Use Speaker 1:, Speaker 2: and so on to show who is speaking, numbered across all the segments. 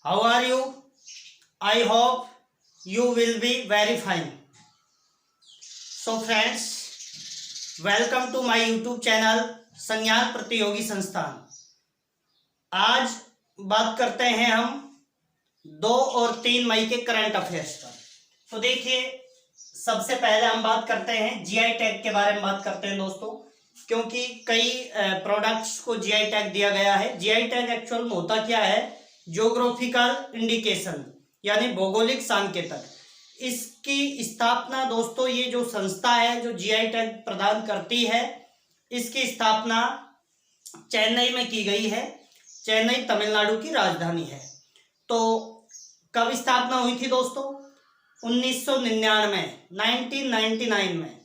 Speaker 1: How are you? I hope you will be very fine. So friends, welcome to my YouTube channel संज्ञान प्रतियोगी संस्थान। आज बात करते हैं हम 2 और 3 मई के करंट अफेयर्स पर। तो देखिए, सबसे पहले हम बात करते हैं जीआई टैग के बारे में बात करते हैं दोस्तों, क्योंकि कई प्रोडक्ट्स को जीआई टैग दिया गया है। जीआई टैग एक्चुअल में होता क्या है? ज्योग्राफिकल इंडिकेशन यानी भौगोलिक संकेतक। इसकी स्थापना दोस्तों, ये जो संस्था है जो जीआई टैग प्रदान करती है, इसकी स्थापना चेन्नई में की गई है। चेन्नई तमिलनाडु की राजधानी है। तो कब स्थापना हुई थी दोस्तों? 1999 में,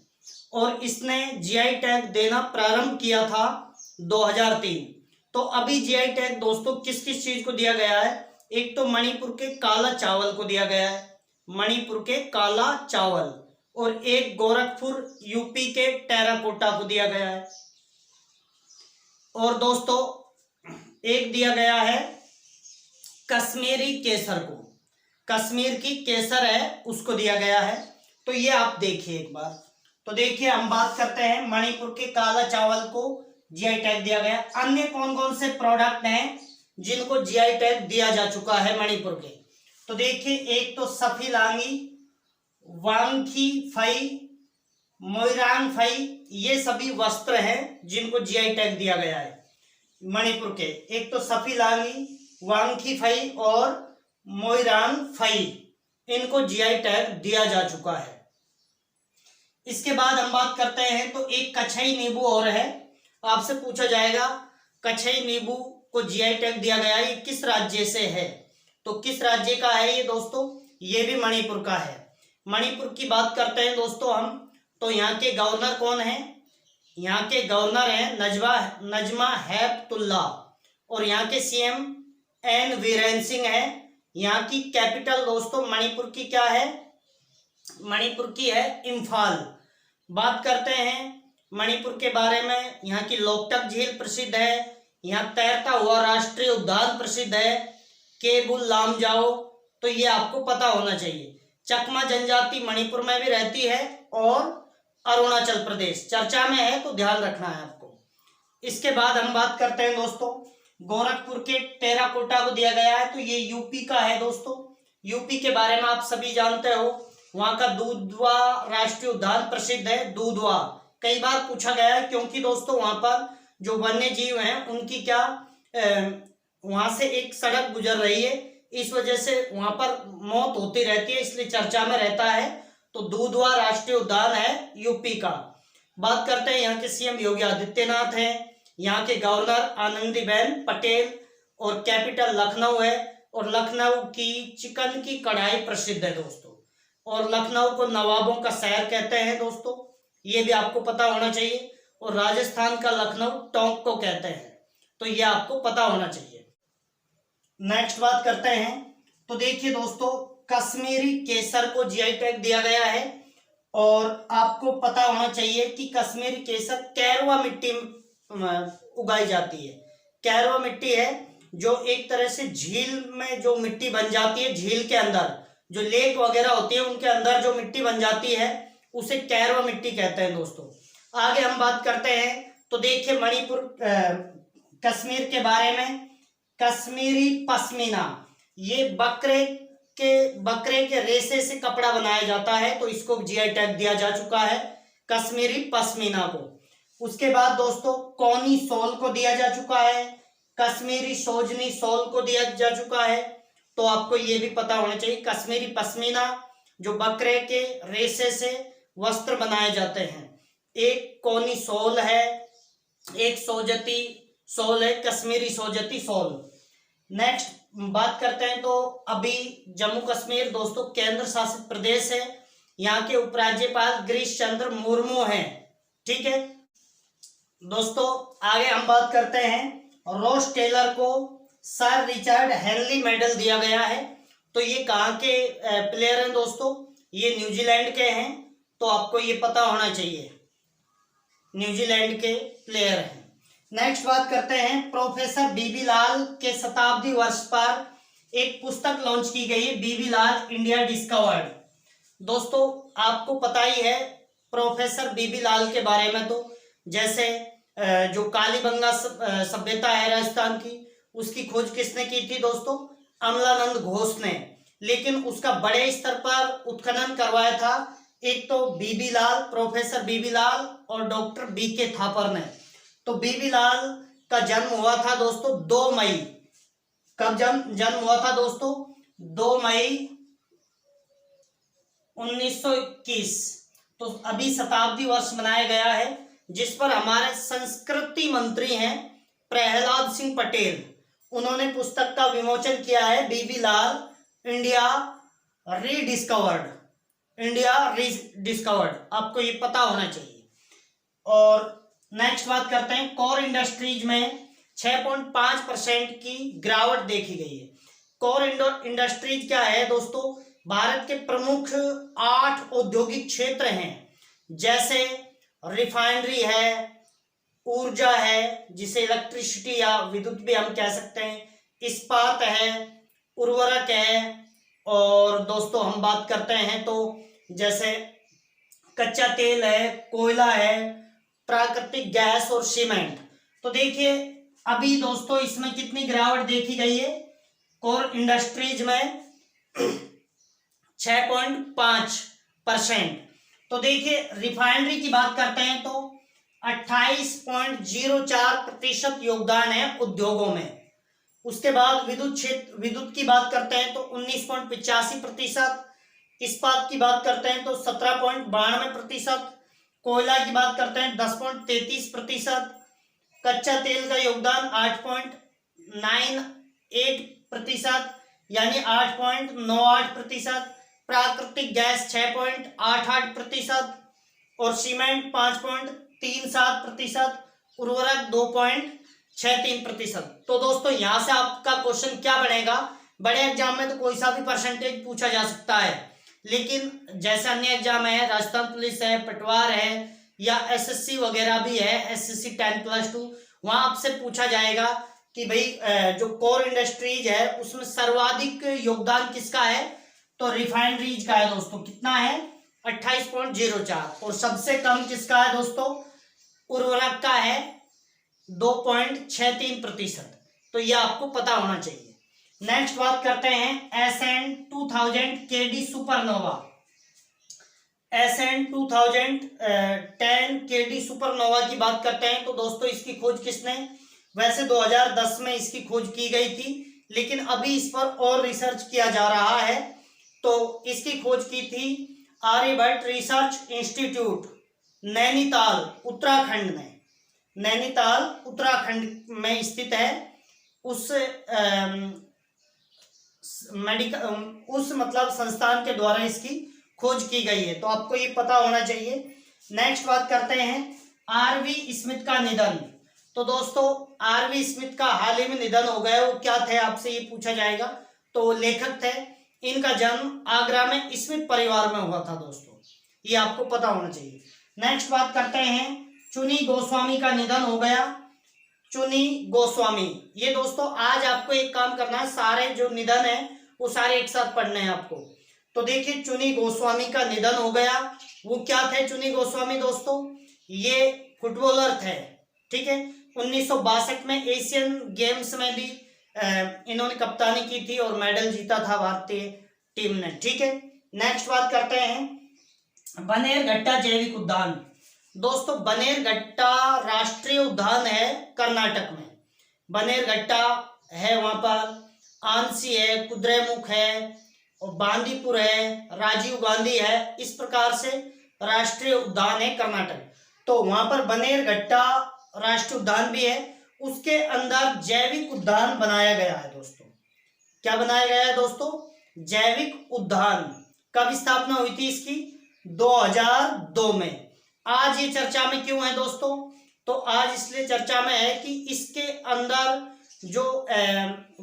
Speaker 1: और इसने जीआई टैग देना प्रारंभ किया था 2003। तो अभी जीआई टैग दोस्तों किस किस चीज को दिया गया है? एक तो मणिपुर के काला चावल को दिया गया है, मणिपुर के काला चावल, और एक गोरखपुर यूपी के टेराकोटा को दिया गया है, और दोस्तों एक दिया गया है कश्मीरी केसर को। कश्मीर की केसर है उसको दिया गया है। तो ये आप देखिए एक बार। तो देखिए, हम बात करते हैं मणिपुर के काला चावल को जीआई टैग दिया गया। अन्य कौन कौन से प्रोडक्ट हैं जिनको जीआई टैग दिया जा चुका है मणिपुर के? तो देखिए, एक तो सफीलांगी, वांगखीफाई, मोइरांगफाई, ये सभी वस्त्र हैं जिनको जीआई टैग दिया गया है मणिपुर के। एक तो सफीलांगी, वांगखीफाई और मोइरांगफाई, इनको जीआई टैग दिया जा चुका है। इसके बाद हम बात करते हैं तो एक कछई नींबू और है। आपसे पूछा जाएगा कछई नींबू को जीआई टैग दिया गया है, ये किस राज्य से है? तो किस राज्य का है ये दोस्तों? ये भी मणिपुर का है। मणिपुर की बात करते हैं दोस्तों हम, तो यहाँ के गवर्नर कौन है? यहाँ के गवर्नर हैं नजमा हेपतुल्ला, और यहाँ के सीएम एन वीरेन सिंह है। यहाँ की कैपिटल दोस्तों मणिपुर की क्या है? मणिपुर की है इम्फाल। बात करते हैं मणिपुर के बारे में, यहाँ की लोकटक झील प्रसिद्ध है, यहाँ तैरता हुआ राष्ट्रीय उद्यान प्रसिद्ध है, केबुल लामजाओ, तो ये आपको पता होना चाहिए। चकमा जनजाति मणिपुर में भी रहती है, और अरुणाचल प्रदेश चर्चा में है, तो ध्यान रखना है आपको। इसके बाद हम बात करते हैं दोस्तों गोरखपुर के टेराकोटा को दिया गया है। तो ये यूपी का है दोस्तों। यूपी के बारे में आप सभी जानते हो, वहां का दूधवा राष्ट्रीय उद्यान प्रसिद्ध है। दूधवा कई बार पूछा गया है, क्योंकि दोस्तों वहां पर जो वन्य जीव हैं उनकी क्या वहां से एक सड़क गुजर रही है, इस वजह से वहां पर मौत होती रहती है, इसलिए चर्चा में रहता है। तो दूधवा राष्ट्रीय उद्यान है यूपी का। बात करते हैं यहाँ के सीएम योगी आदित्यनाथ हैं, यहाँ के गवर्नर आनंदीबेन पटेल, और कैपिटल लखनऊ है, और लखनऊ की चिकन की कढ़ाई प्रसिद्ध है दोस्तों, और लखनऊ को नवाबों का शहर कहते हैं दोस्तों, ये भी आपको पता होना चाहिए। और राजस्थान का लखनऊ टोंक को कहते हैं, तो ये आपको पता होना चाहिए। नेक्स्ट बात करते हैं, तो देखिए दोस्तों कश्मीरी केसर को जीआई टैग दिया गया है, और आपको पता होना चाहिए कि कश्मीरी केसर कैरवा मिट्टी में उगाई जाती है। कैरवा मिट्टी है जो एक तरह से झील में जो मिट्टी बन जाती है, झील के अंदर जो लेक वगैरह होती है उनके अंदर जो मिट्टी बन जाती है उसे कैरवा मिट्टी कहते हैं दोस्तों। आगे हम बात करते हैं, तो देखिए मणिपुर कश्मीर के बारे में, कश्मीरी पश्मीना, ये बकरे के रेशे से कपड़ा बनाया जाता है, तो इसको जीआई टैग दिया जा चुका है कश्मीरी पश्मीना को। उसके बाद दोस्तों कौनी सोल को दिया जा चुका है, कश्मीरी सोजनी सोल को दिया जा चुका है, तो आपको ये भी पता होना चाहिए कश्मीरी पश्मीना जो बकरे के रेशे से वस्त्र बनाए जाते हैं। एक कौनी सोल है, एक सोजती सोल है, कश्मीरी सोजती सोल। नेक्स्ट बात करते हैं, तो अभी जम्मू कश्मीर दोस्तों केंद्र शासित प्रदेश है, यहाँ के उपराज्यपाल गिरीश चंद्र मुर्मू हैं, ठीक है दोस्तों। आगे हम बात करते हैं, रोस टेलर को सर रिचर्ड हेनली मेडल दिया गया है। तो ये कहाँ के प्लेयर हैं दोस्तों? ये न्यूजीलैंड के हैं, तो आपको ये पता होना चाहिए, न्यूजीलैंड के प्लेयर हैं। नेक्स्ट बात करते हैं, प्रोफेसर बीबी लाल के शताब्दी वर्ष पर एक पुस्तक लॉन्च की गई है, बीबी लाल इंडिया डिस्कवर्ड। दोस्तों आपको पता ही है प्रोफेसर बीबी लाल के बारे में, तो जैसे जो कालीबंगा सभ्यता है राजस्थान की, उसकी खोज किसने की थी दोस्तों? अमलानंद घोष ने। लेकिन उसका बड़े स्तर पर उत्खनन करवाया था एक तो बीबी लाल, प्रोफेसर बीबी लाल और डॉक्टर बीके थापर ने। तो बीबी लाल का जन्म हुआ था दोस्तों 2 मई। कब जन्म हुआ था दोस्तों? 2 मई 1921। तो अभी शताब्दी वर्ष मनाया गया है, जिस पर हमारे संस्कृति मंत्री हैं प्रहलाद सिंह पटेल, उन्होंने पुस्तक का विमोचन किया है, बीबी लाल इंडिया रीडिस्कवर्ड। इंडिया रीडिस्कवर्ड, आपको ये पता होना चाहिए। और नेक्स्ट बात करते हैं, कोर इंडस्ट्रीज में 6.5% की गिरावट देखी गई है। कोर इंडस्ट्रीज क्या है दोस्तों? भारत के प्रमुख 8 औद्योगिक क्षेत्र हैं, जैसे रिफाइनरी है, ऊर्जा है जिसे इलेक्ट्रिसिटी या विद्युत भी हम कह सकते हैं, इस्पात है, उर्वरक है, और दोस्तों हम बात करते हैं तो जैसे कच्चा तेल है, कोयला है, प्राकृतिक गैस और सीमेंट। तो देखिए अभी दोस्तों इसमें कितनी गिरावट देखी गई है? कोर इंडस्ट्रीज में 6.5%। तो देखिए रिफाइनरी की बात करते हैं तो 28.04% योगदान है उद्योगों में। उसके बाद विद्युत की बात करते हैं तो 19.85%, इस्पात की बात करते हैं तो 17.92%, कोयला की बात करते हैं 10.33%, कच्चा तेल का योगदान 8.98% यानी 8.98%, प्राकृतिक गैस 6.88% और सीमेंट 5.37%, उर्वरक 2.63%। तो दोस्तों यहां से आपका क्वेश्चन क्या बनेगा? बड़े एग्जाम में तो कोई सा भी परसेंटेज पूछा जा सकता है, लेकिन जैसे अन्य एग्जाम है, राजस्थान पुलिस है, पटवार है, या एसएससी वगैरह भी है, एसएससी 10+2, वहां आपसे पूछा जाएगा कि भाई जो कोर इंडस्ट्रीज है उसमें सर्वाधिक योगदान किसका है? तो रिफाइनरीज का है दोस्तों। कितना है? 28.04। और सबसे कम किसका है दोस्तों? उर्वरक का है 2.63%। तो यह आपको पता होना चाहिए। नेक्स्ट बात करते हैं SN 2000 KD supernova. SN 2010 KD supernova की बात करते हैं तो दोस्तों इसकी खोज किसने? वैसे 2010 में इसकी खोज की गई थी, लेकिन अभी इस पर और रिसर्च किया जा रहा है। तो इसकी खोज की थी आर्यभट्ट रिसर्च इंस्टीट्यूट, नैनीताल उत्तराखंड में। नैनीताल उत्तराखंड में स्थित है। उस मतलब संस्थान के द्वारा इसकी खोज की गई है, तो आपको ये पता होना चाहिए। नेक्स्ट बात करते हैं आरवी स्मिथ का निधन। तो दोस्तों आरवी स्मिथ का हाल ही में निधन हो गया। वो क्या थे आपसे ये पूछा जाएगा। तो लेखक थे, इनका जन्म आगरा में स्मिथ परिवार में हुआ था दोस्तों, ये आपको पता होना चाहिए। नेक्स्ट बात करते हैं चुनी गोस्वामी का निधन हो गया। चुनी गोस्वामी, ये दोस्तों आज आपको एक काम करना है, सारे जो निधन है वो सारे एक साथ पढ़ने हैं आपको। तो देखिए चुनी गोस्वामी का निधन हो गया। वो क्या थे चुनी गोस्वामी दोस्तों? ये फुटबॉलर थे, ठीक है। 1962 में एशियन गेम्स में भी इन्होंने कप्तानी की थी और मेडल जीता था भारतीय टीम ने, ठीक है। नेक्स्ट बात करते हैं बनेरघट्टा जैविक उद्यान। दोस्तों बनेरघट्टा राष्ट्रीय उद्यान है कर्नाटक में। बनेरघट्टा है, वहां पर आंसी है, कुद्रेमुख है और बांदीपुर है, राजीव गांधी है, इस प्रकार से राष्ट्रीय उद्यान है कर्नाटक। तो वहां पर बनेरघट्टा राष्ट्रीय उद्यान भी है, उसके अंदर जैविक उद्यान बनाया गया है दोस्तों। क्या बनाया गया है दोस्तों? जैविक उद्यान। कब स्थापना हुई थी इसकी? 2002 में। आज ये चर्चा में क्यों है दोस्तों? तो आज इसलिए चर्चा में है कि इसके अंदर जो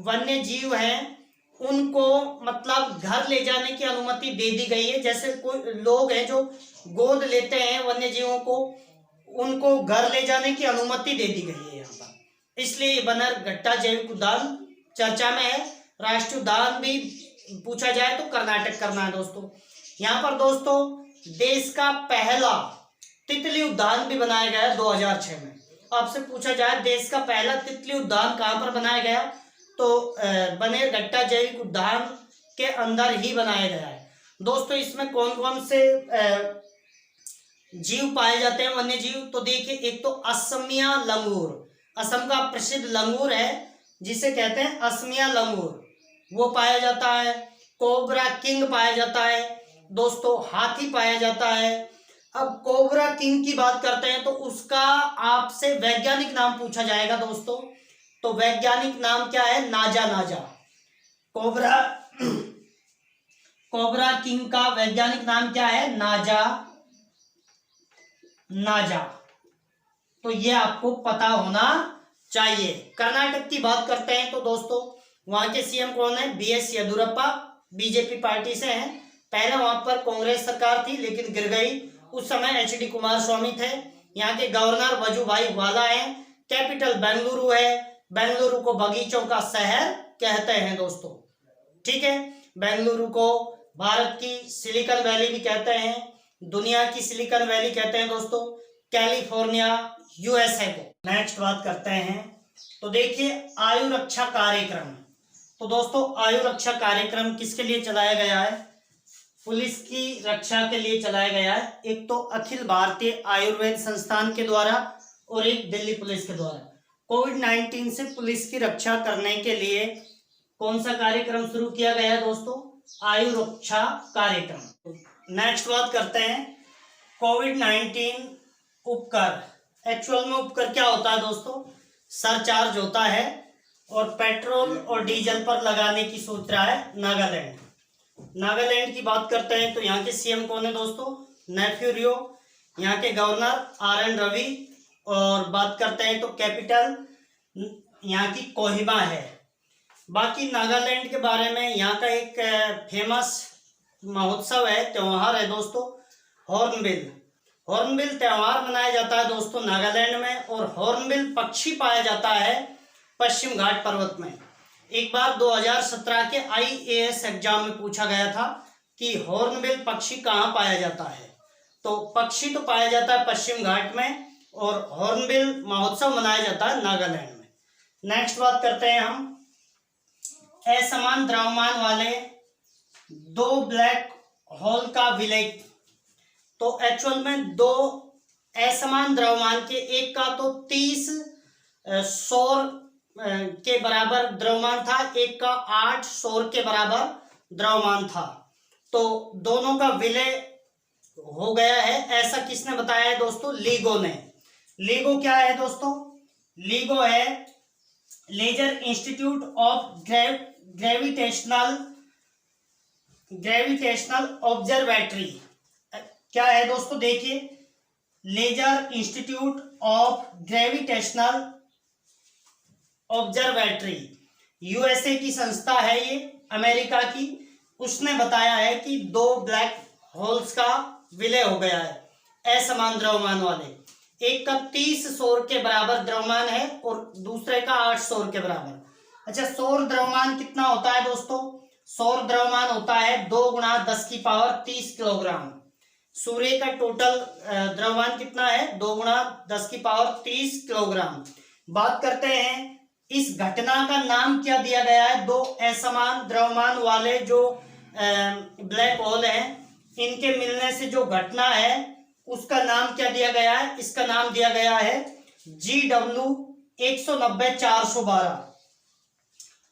Speaker 1: वन्य जीव हैं उनको मतलब घर ले जाने की अनुमति दे दी गई है। जैसे कोई लोग हैं जो गोद लेते हैं वन्य जीवों को, उनको घर ले जाने की अनुमति दे दी गई है यहाँ पर, इसलिए बनेरघट्टा जैविक उद्यान चर्चा में है। राष्ट्रीय उद्यान भी पूछा जाए तो कर्नाटक करना है दोस्तों। यहाँ पर दोस्तों देश का पहला तितली उद्यान भी बनाया गया है 2006 में। आपसे पूछा जाए देश का पहला तितली उद्यान कहाँ पर बनाया गया, तो बनेरघट्टा जैविक उद्यान के अंदर ही बनाया गया है दोस्तों। इसमें कौन कौन से जीव पाए जाते हैं, वन्य जीव, तो देखिए एक तो असमिया लंगूर, असम का प्रसिद्ध लंगूर है जिसे कहते हैं असमिया लंगूर, वो पाया जाता है। कोबरा किंग पाया जाता है दोस्तों, हाथी पाया जाता है। अब कोबरा किंग की बात करते हैं तो उसका आपसे वैज्ञानिक नाम पूछा जाएगा दोस्तों, तो वैज्ञानिक नाम क्या है, नाजा नाजा। कोबरा किंग का वैज्ञानिक नाम क्या है, नाजा नाजा, तो ये आपको पता होना चाहिए। कर्नाटक की बात करते हैं तो दोस्तों वहां के सीएम कौन है, बीएस येदियुरप्पा, बीजेपी पार्टी से हैं। पहले वहां पर कांग्रेस सरकार थी लेकिन गिर गई, उस समय एचडी कुमारस्वामी थे। यहाँ के गवर्नर वजुभाई वाला हैं। कैपिटल बेंगलुरु है, बेंगलुरु को बगीचों का शहर कहते हैं दोस्तों, ठीक है। बेंगलुरु को भारत की सिलिकॉन वैली भी कहते हैं, दुनिया की सिलिकॉन वैली कहते हैं दोस्तों, कैलिफोर्निया यूएसए को। नेक्स्ट बात करते हैं तो देखिए आयु रक्षा कार्यक्रम, तो दोस्तों आयु रक्षा कार्यक्रम किसके लिए चलाया गया है, पुलिस की रक्षा के लिए चलाया गया है। एक तो अखिल भारतीय आयुर्वेद संस्थान के द्वारा और एक दिल्ली पुलिस के द्वारा। कोविड-19 से पुलिस की रक्षा करने के लिए कौन सा कार्यक्रम शुरू किया गया है दोस्तों, आयु रक्षा कार्यक्रम। नेक्स्ट बात करते हैं कोविड-19 उपकर। एक्चुअल में उपकर क्या होता है दोस्तों, सरचार्ज होता है और पेट्रोल और डीजल पर लगाने की सोच रहा है नागालैंड। नागालैंड की बात करते हैं तो यहाँ के सीएम कौन है दोस्तों, नेफ्यू रियो। यहाँ के गवर्नर आर.एन. रवि। और बात करते हैं तो कैपिटल यहाँ की कोहिमा है। बाकी नागालैंड के बारे में यहाँ का एक फेमस महोत्सव है, त्योहार है दोस्तों, हॉर्नबिल। हॉर्नबिल त्योहार मनाया जाता है दोस्तों नागालैंड में। और हॉर्नबिल पक्षी पाया जाता है पश्चिम घाट पर्वत में। एक बार 2017 के आईएएस एग्जाम में पूछा गया था कि हॉर्नबिल पक्षी कहाँ पाया जाता है, तो पक्षी तो पाया जाता है पश्चिम घाट में और हॉर्नबिल महोत्सव मनाया जाता है नागालैंड में। नेक्स्ट बात करते हैं हम असमान द्रव्यमान वाले दो ब्लैक होल का विलय। तो एक्चुअल में दो असमान द्रव्यमान के, एक का तो 30 सौर के बराबर द्रव्यमान था, एक का 8 सौर के बराबर द्रव्यमान था, तो दोनों का विलय हो गया है। ऐसा किसने बताया है दोस्तों, लीगो ने। लीगो क्या है दोस्तों, लीगो है Laser Institute of Gravitational Observatory. क्या है दोस्तों, देखिए Laser Institute of Gravitational Observatory, USA की संस्था है ये, अमेरिका की। उसने बताया है कि दो ब्लैक होल्स का विलय हो गया है असमान द्रव्यमान वाले। एक का 30 सौर के बराबर द्रव्यमान है और दूसरे का 8 सौर के बराबर। अच्छा, सौर द्रव्यमान कितना होता है दोस्तों, सौर द्रव्यमान होता है 2 × 10⁻30 किलोग्राम। सूर्य का टोटल द्रव्यमान कितना है, 2 × 10⁻30 किलोग्राम। बात करते हैं इस घटना का नाम क्या दिया गया है, दो असमान द्रव्यमान वाले जो ब्लैक होल हैं, इनके मिलने से जो घटना है उसका नाम क्या दिया गया है, इसका नाम दिया गया है GW 190-412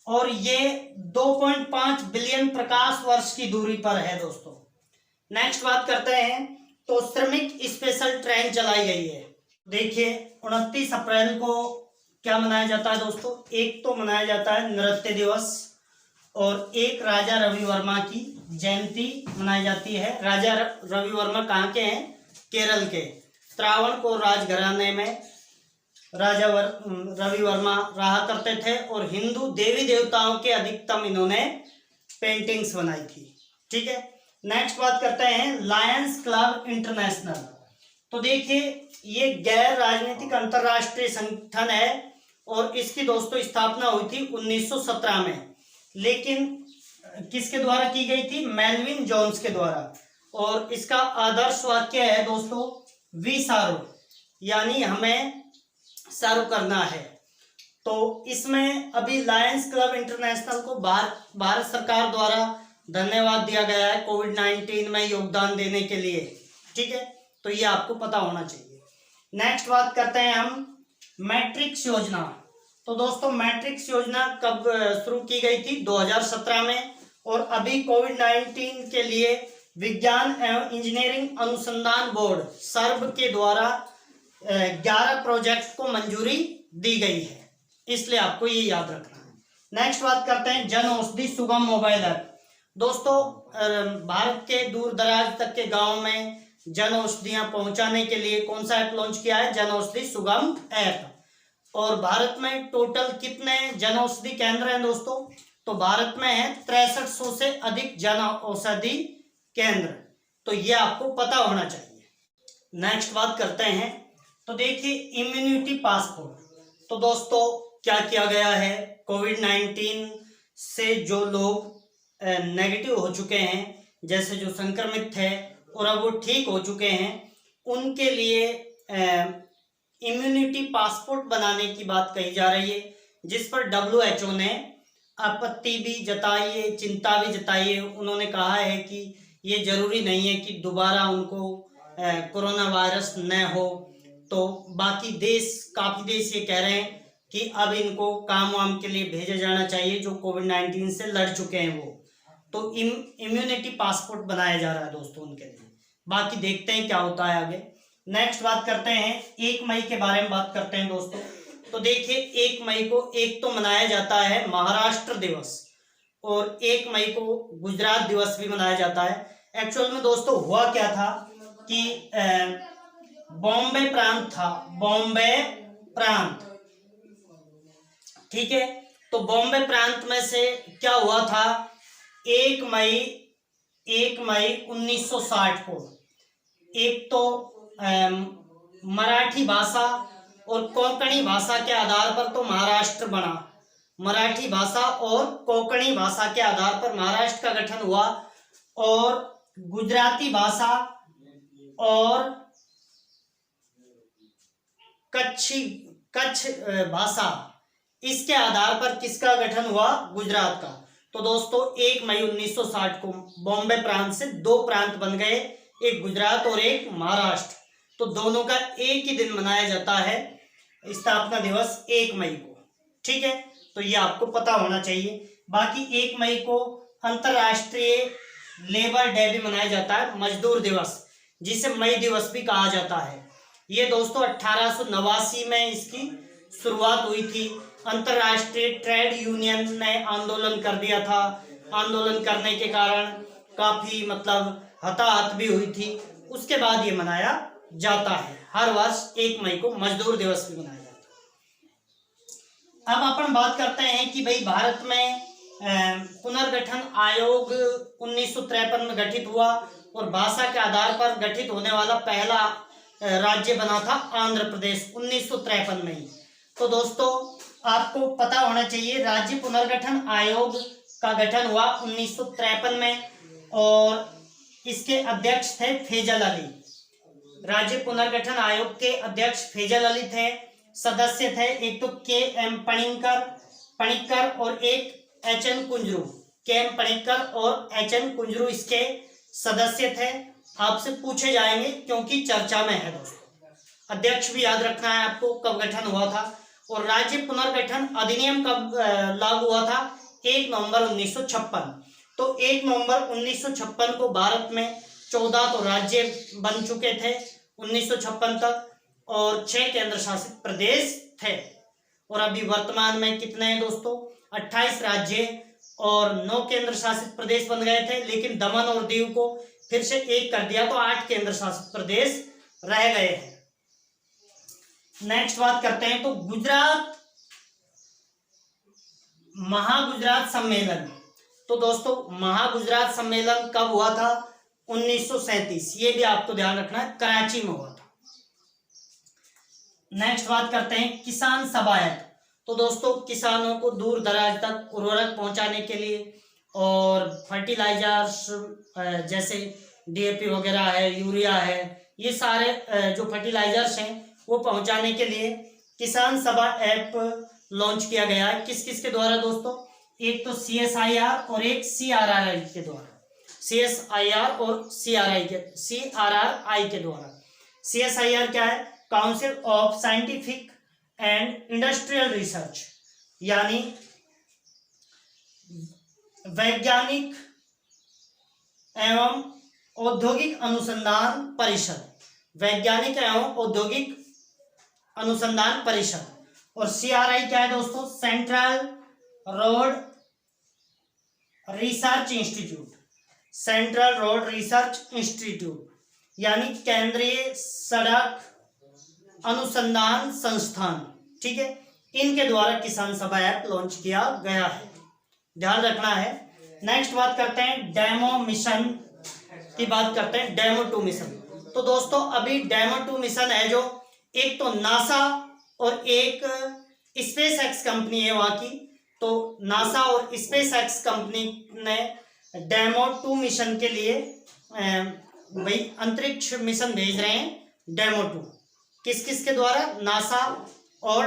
Speaker 1: और ये 2.5 बिलियन प्रकाश वर्ष की दूरी पर है दोस्तों। नेक्स्ट बात करते हैं तो श्रमिक स्पेशल ट्रेन चलाई गई है। देखिए 29 अप्रैल को क्या मनाया जाता है दोस्तों, एक तो मनाया जाता है नृत्य दिवस और एक राजा रवि वर्मा की जयंती मनाई जाती है। राजा रवि वर्मा कहाँ के हैं, केरल के। त्रावणकोर राजघराने में राजा रवि वर्मा रहा करते थे और हिंदू देवी देवताओं के अधिकतम इन्होंने पेंटिंग्स बनाई थी, ठीक है। नेक्स्ट बात करते हैं लायंस क्लब इंटरनेशनल। तो देखिए ये गैर राजनीतिक अंतरराष्ट्रीय संगठन है और इसकी दोस्तों स्थापना हुई थी 1917 में। लेकिन किसके द्वारा की गई थी? मेलविन जोन्स के द्वारा। और इसका आदर्श वाक्य है दोस्तों, वी सारो, यानी हमें सर्व करना है। तो इसमें अभी लायंस क्लब इंटरनेशनल को भारत सरकार द्वारा धन्यवाद दिया गया है कोविड-19 में योगदान देने के लिए। ठीक है, तो ये आपको पता होना चाहिए। नेक्स्ट बात करते हैं हम मैट्रिक्स योजना। तो दोस्तों मैट्रिक्स योजना कब शुरू की गई थी? 2017 में। और अभी कोविड-19 के लिए विज्ञान एवं इंजीनियरिंग अनुसंधान बोर्ड सर्व के द्वारा 11 प्रोजेक्ट को मंजूरी दी गई है, इसलिए आपको ये याद रखना है। नेक्स्ट बात करते हैं जन औषधि सुगम मोबाइल ऐप। दोस्तों भारत के दूर दराज तक के गांव में जन औषधियां पहुंचाने के लिए कौन सा ऐप लॉन्च किया है? जन औषधि सुगम ऐप। और भारत में टोटल कितने जन औषधि केंद्र हैं दोस्तों? तो भारत में है 6300 से अधिक जन औषधि केंद्र। तो ये आपको पता होना चाहिए। नेक्स्ट बात करते हैं, तो देखिए इम्यूनिटी पासपोर्ट। तो दोस्तों क्या किया गया है? कोविड-19 से जो लोग नेगेटिव हो चुके हैं, जैसे जो संक्रमित थे और अब वो ठीक हो चुके हैं, उनके लिए इम्यूनिटी पासपोर्ट बनाने की बात कही जा रही है, जिस पर WHO ने आपत्ति भी जताई है, चिंता भी जताई है। उन्होंने कहा है कि ये जरूरी नहीं है कि दोबारा उनको कोरोना वायरस न हो। तो बाकी देश, काफी देश ये कह रहे हैं कि अब इनको काम वाम के लिए भेजा जाना चाहिए, जो कोविड-19 से लड़ चुके हैं वो। तो इम्यूनिटी पासपोर्ट बनाया जा रहा है दोस्तों उनके लिए। बाकी देखते हैं क्या होता है आगे। नेक्स्ट बात करते हैं 1 मई के बारे में बात करते हैं दोस्तों। तो देखिए 1 मई को एक तो मनाया जाता है महाराष्ट्र दिवस, और 1 मई को गुजरात दिवस भी मनाया जाता है। एक्चुअल में दोस्तों हुआ क्या था कि बॉम्बे प्रांत था, बॉम्बे प्रांत, ठीक है। तो बॉम्बे प्रांत में से क्या हुआ था? 1 मई 1960 को एक तो मराठी भाषा और कोंकणी भाषा के आधार पर तो महाराष्ट्र बना। मराठी भाषा और कोंकणी भाषा के आधार पर महाराष्ट्र का गठन हुआ, और गुजराती भाषा और कच्छ भाषा, इसके आधार पर किसका गठन हुआ? गुजरात का। तो दोस्तों 1 मई 1960 को बॉम्बे प्रांत से 2 प्रांत बन गए, एक गुजरात और एक महाराष्ट्र। तो दोनों का एक ही दिन मनाया जाता है स्थापना दिवस 1 मई को। ठीक है, तो ये आपको पता होना चाहिए। बाकी 1 मई को अंतरराष्ट्रीय लेबर डे भी मनाया जाता है, मजदूर दिवस, जिसे मई दिवस भी कहा जाता है। ये दोस्तों 1889 में इसकी शुरुआत हुई थी। अंतरराष्ट्रीय ट्रेड यूनियन ने आंदोलन कर दिया था। आंदोलन करने के कारण काफी हताहत भी हुई थी। उसके बाद ये मनाया जाता है। हर वर्ष 1 मई को मजदूर दिवस भी मनाया जाता है। अब अपन बात करते हैं कि भाई भारत में पुनर्गठन आयोग 1953 में गठित हुआ, और भाषा के आधार पर गठित होने वाला पहला राज्य बना था आंध्र प्रदेश 1953 में ही। तो दोस्तों आपको पता होना चाहिए राज्य पुनर्गठन आयोग का गठन हुआ 1953 में, और इसके अध्यक्ष थे फैजल अली। राज्य पुनर्गठन आयोग के अध्यक्ष फैजल अली थे। सदस्य थे एक तो KM पणिक्कर और एक HN कुंजरू। KM पणिक्कर और HN कुंजरू इसके सदस्य थे। आपसे पूछे जाएंगे क्योंकि चर्चा में है दोस्तों। अध्यक्ष भी याद रखना है आपको, कब गठन हुआ था। और राज्य पुनर्गठन अधिनियम कब लागू हुआ था? 1 नवंबर 1956। तो 1 नवंबर 1956 को भारत में 14 तो राज्य बन चुके थे 1956 तक, और 6 केंद्र शासित प्रदेश थे। और अभी वर्तमान में कितने हैं दोस्तों? 28 राज्य और 9 केंद्र शासित प्रदेश बन गए थे, लेकिन दमन और दीव को फिर से 1 कर दिया, तो 8 केंद्र शासित प्रदेश रह गए हैं। नेक्स्ट बात करते हैं, तो गुजरात महागुजरात सम्मेलन। तो दोस्तों महागुजरात सम्मेलन कब हुआ था? 1937। ये भी आपको ध्यान रखना है, कराची में हुआ था। नेक्स्ट बात करते हैं किसान सभायक। तो दोस्तों किसानों को दूर दराज तक उर्वरक पहुंचाने के लिए और फर्टिलाइजर्स जैसे डीएपी वगैरह है, यूरिया है, ये सारे जो फर्टिलाइजर्स हैं वो पहुंचाने के लिए किसान सभा ऐप लॉन्च किया गया है। किस किस के द्वारा दोस्तों? एक तो CSIR और एक CRRI के द्वारा। CSIR और CRRI के द्वारा। CSIR क्या है? Council of scientific and industrial research, यानी वैज्ञानिक एवं औद्योगिक अनुसंधान परिषद, वैज्ञानिक एवं औद्योगिक अनुसंधान परिषद। और CRI क्या है दोस्तों? Central road research institute, central road research institute, यानी केंद्रीय सड़क अनुसंधान संस्थान। ठीक है, इनके द्वारा किसान सभा ऐप लॉन्च किया गया है, ध्यान रखना है। नेक्स्ट बात करते हैं डेमो मिशन की, बात करते हैं डेमो 2 मिशन। तो दोस्तों अभी डेमो 2 मिशन है जो, एक तो नासा और एक स्पेस एक्स कंपनी है वहां की। तो नासा और स्पेस एक्स कंपनी ने डेमो 2 मिशन के लिए भाई अंतरिक्ष मिशन भेज रहे हैं डेमो 2। किस किस के द्वारा? नासा और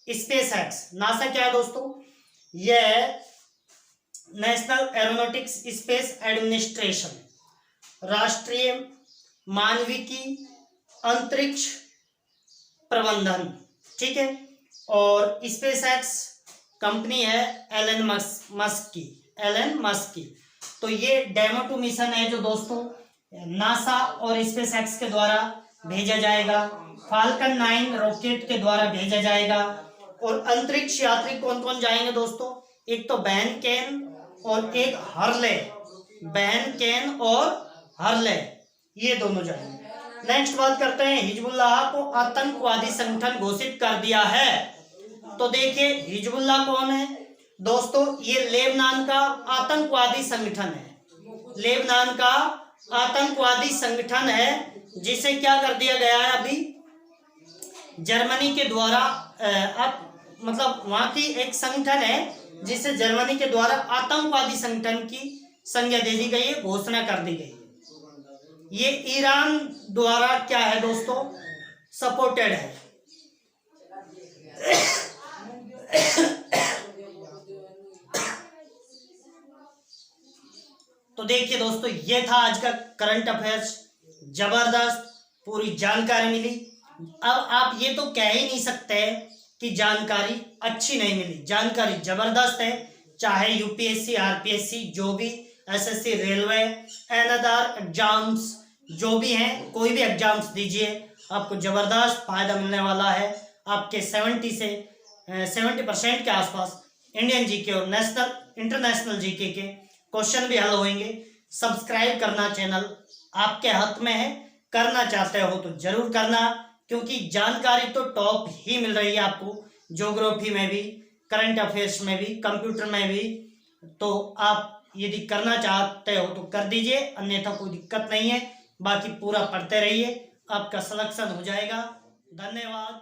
Speaker 1: स्पेस एक्स। नासा क्या है दोस्तों? यह नेशनल एरोनॉटिक्स स्पेस एडमिनिस्ट्रेशन, राष्ट्रीय मानविकी अंतरिक्ष प्रबंधन। ठीक है, और स्पेस एक्स कंपनी है एलन मस्क की। तो ये डेमो 2 मिशन है जो दोस्तों नासा और स्पेस एक्स के द्वारा भेजा जाएगा। फाल्कन 9 रॉकेट के द्वारा भेजा जाएगा। और अंतरिक्ष यात्री कौन कौन जाएंगे दोस्तों? एक तो बेन केन और एक हर्ले, बेन केन और हर्ले, ये दोनों जाएंगे। नेक्स्ट बात करते हैं, हिजबुल्लाह को आतंकवादी संगठन घोषित कर दिया है। तो देखिए हिजबुल्लाह कौन है दोस्तों? ये लेबनान का आतंकवादी संगठन है, लेबनान का आतंकवादी संगठन है, जिसे क्या कर दिया गया है अभी जर्मनी के द्वारा। मतलब वहां की एक संगठन है जिसे जर्मनी के द्वारा आतंकवादी संगठन की संज्ञा दे दी गई है, घोषणा कर दी गई है। ये ईरान द्वारा क्या है दोस्तों? सपोर्टेड है। तो देखिए दोस्तों ये था आज का करंट अफेयर्स, जबरदस्त पूरी जानकारी मिली। अब आप ये तो कह ही नहीं सकते कि जानकारी अच्छी नहीं मिली, जानकारी जबरदस्त है। चाहे यूपीएससी, आरपीएससी, जो भी एसएससी, रेलवे, अदर एग्जाम्स जो भी हैं, कोई भी एग्जाम्स दीजिए, आपको जबरदस्त फायदा मिलने वाला है। आपके 70 से 70% के आसपास इंडियन जीके और नेशनल इंटरनेशनल जीके के क्वेश्चन भी हल होंगे। सब्सक्राइब करना चैनल आपके हाथ में है, करना चाहते हो तो जरूर करना, क्योंकि जानकारी तो टॉप ही मिल रही है आपको, ज्योग्राफी में भी, करंट अफेयर्स में भी, कंप्यूटर में भी। तो आप यदि करना चाहते हो तो कर दीजिए, अन्यथा कोई दिक्कत नहीं है। बाकी पूरा पढ़ते रहिए, आपका सिलेक्शन हो जाएगा। धन्यवाद।